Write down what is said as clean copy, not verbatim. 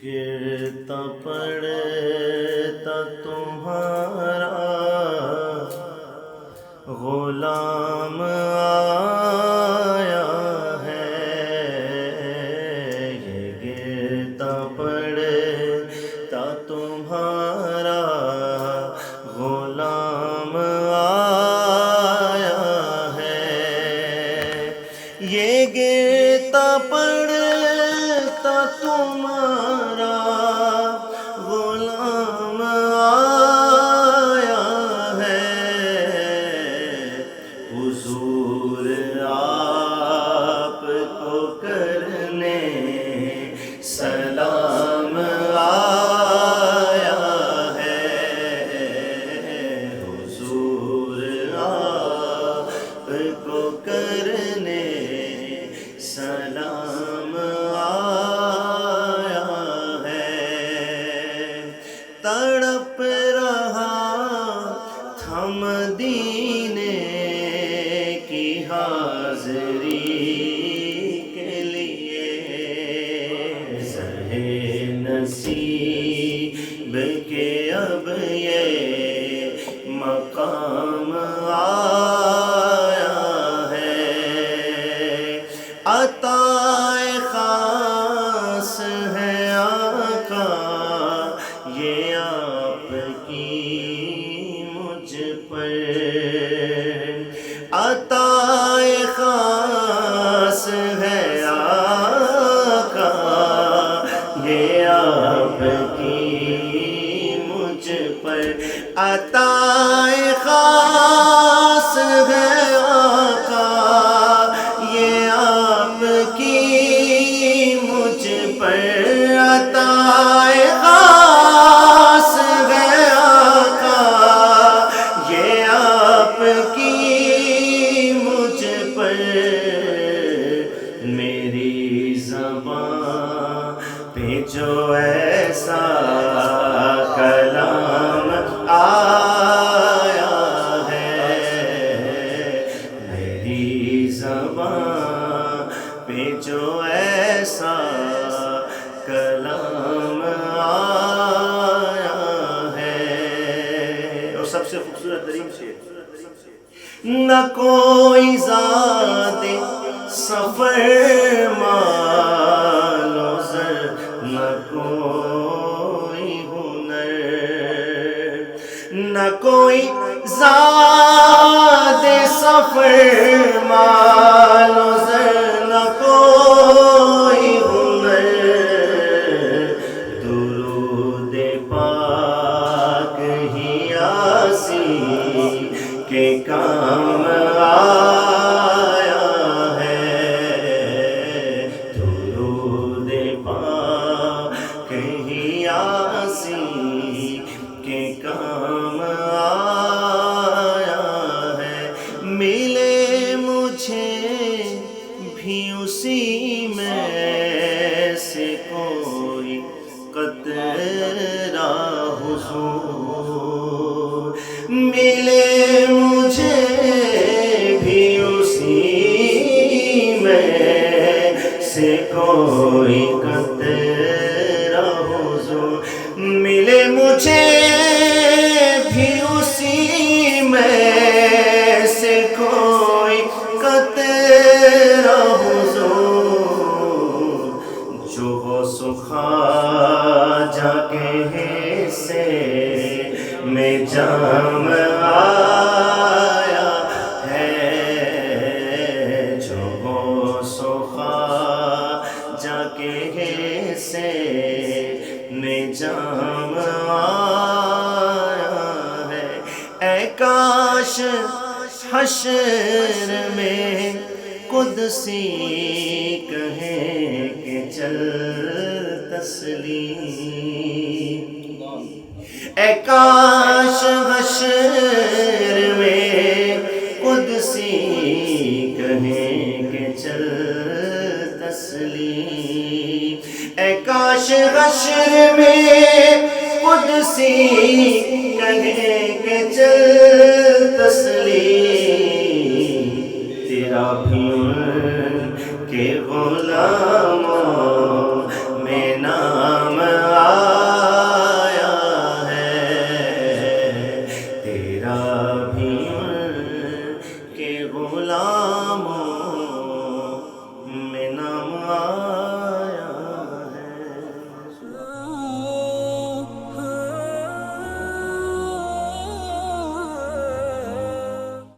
گرتا پڑتا تمہارا غلام آیا ہے، یہ گرتا پڑتا تمہارا غلام آیا ہے، یہ گرتا پڑتا تمہارا غلام آیا ہے، حضور آپ کو کرنے سلام آیا ہے، حضور آپ کو کرنے سلام آیا ہے، تڑپ رہا تھا مدینے کی حاضری کے لیے، زہے نصیب کے اب یہ مقام آیا ہے، عطائے خاص ہے آقا یہ آپ کی مجھ پر، عطائے خاص ہے آقا یہ آپ کی مجھ پر، عطائے خاص ہے آقا یہ آپ کی مجھ پر، عطائے خاص ہے آقا یہ آپ کی مجھ پر، میری زبان پہ جو ایسا کلام آیا ہے، میری زبان پہ جو ایسا کلام آیا ہے، اور سب سے خوبصورت ترین شعر، نہ کوئی ذات سفر مال و زر، نہ کوئی ہنر، نہ کوئی ذات سفر مال و زر، نہ کوئی ہنر، درود پاک ہی یاسین کے کام آیا ہے، درود پاک ہی یاسین کے کام آیا ہے، ملے مجھے بھی اسی میں سے کوئی قطرہ حضور، ملے مجھے بھی اسی میں سے کوئی قطرہ حضور، ملے مجھے بھی اسی میں سے کوئی قطرہ حضور، جو غوث و خواجہ کے حصے میں جام آیا ہے، جو غوث و خواجہ کے حصے میں جام آیا ہے، اے کاش حشر میں قدسی کہیں کہ چل تسلیم، اے کاش حشر میں قدسی کہیں کہ چل تسلیم، اے کاش حشر میں قدسی کہیں کہ چل تسلیم، تیرا بھی ان کے غلاموں میں نام